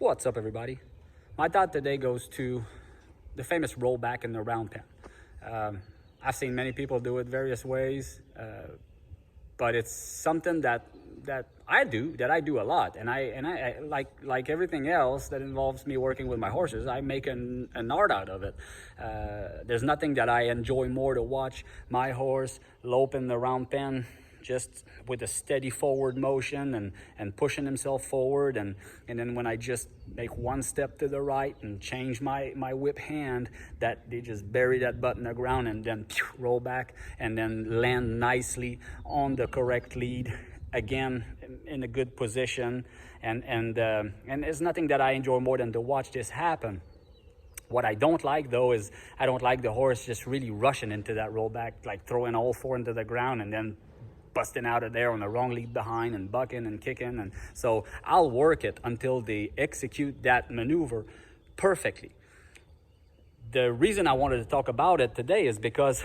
What's up, everybody? My thought today goes to the famous rollback in the round pen. I've seen many people do it various ways, but it's something that I do a lot, and I like everything else that involves me working with my horses. I make an art out of it. There's nothing that I enjoy more to watch my horse lope in the round pen, just with a steady forward motion and pushing himself forward, and then when I just make one step to the right and change my whip hand, that they just bury that butt in the ground and then roll back and then land nicely on the correct lead again in a good position, and there's nothing that I enjoy more than to watch this happen. What I don't like, though, is I don't like the horse just really rushing into that rollback, like throwing all four into the ground and then busting out of there on the wrong lead behind and bucking and kicking. And so I'll work it until they execute that maneuver perfectly. The reason I wanted to talk about it today is because,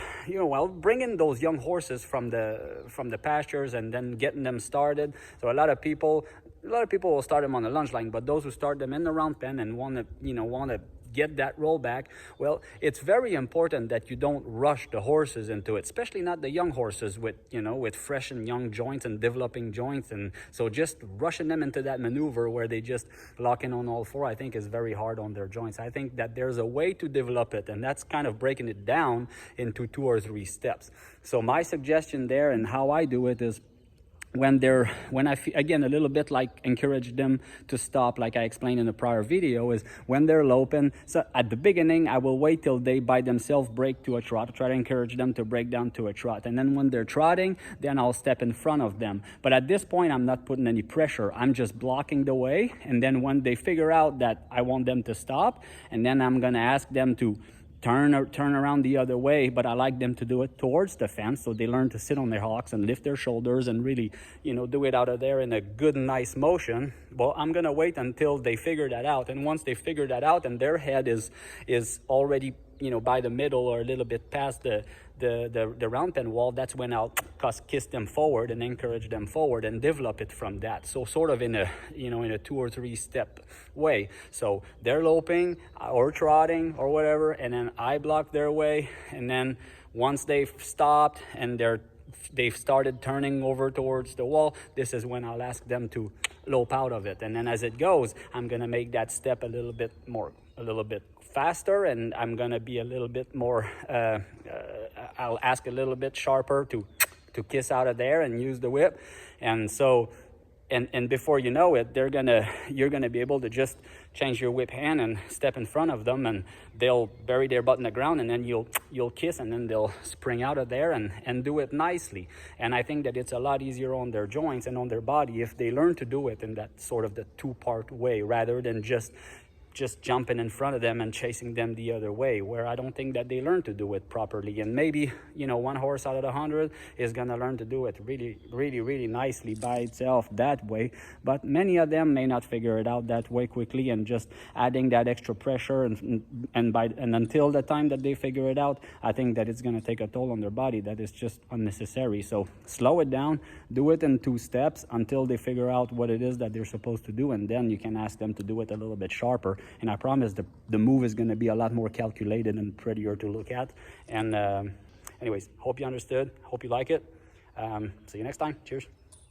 bringing those young horses from the pastures and then getting them started. So a lot of people will start them on the lunge line, but those who start them in the round pen and want to get that rollback, well, it's very important that you don't rush the horses into it, especially not the young horses with fresh and young joints and developing joints. And so just rushing them into that maneuver where they just lock in on all four, I think is very hard on their joints. I think that there's a way to develop it, and that's kind of breaking it down into 2 or 3 steps. So my suggestion there and how I do it is, when I again, a little bit like encourage them to stop, like I explained in the prior video, is when they're loping. So at the beginning, I will wait till they by themselves break to a trot, try to encourage them to break down to a trot. And then when they're trotting, then I'll step in front of them. But at this point, I'm not putting any pressure. I'm just blocking the way. And then when they figure out that I want them to stop, and then I'm going to ask them to turn around the other way, but I like them to do it towards the fence, so they learn to sit on their hocks and lift their shoulders and really, do it out of there in a good, nice motion. Well, I'm gonna wait until they figure that out, and once they figure that out and their head is already, by the middle or a little bit past the round pen wall, that's when I'll kiss them forward and encourage them forward and develop it from that. So sort of in a 2 or 3 step way. So they're loping or trotting or whatever, and then I block their way, and then once they've stopped and they've started turning over towards the wall, this is when I'll ask them to lope out of it. And then as it goes, I'm gonna make that step a little bit faster, and I'm gonna be a little bit more I'll ask a little bit sharper to kiss out of there and use the whip. And so and before you know it, you're gonna be able to just change your whip hand and step in front of them, and they'll bury their butt in the ground, and then you'll kiss, and then they'll spring out of there and do it nicely. And I think that it's a lot easier on their joints and on their body if they learn to do it in that sort of the 2-part way, rather than just jumping in front of them and chasing them the other way, where I don't think that they learn to do it properly. And maybe, 1 horse out of 100 is going to learn to do it really, really, really nicely by itself that way. But many of them may not figure it out that way quickly, and just adding that extra pressure and until the time that they figure it out, I think that it's going to take a toll on their body that is just unnecessary. So slow it down, do it in 2 steps until they figure out what it is that they're supposed to do, and then you can ask them to do it a little bit sharper. And I promise the move is going to be a lot more calculated and prettier to look at. And anyways, hope you understood. Hope you like it. See you next time. Cheers.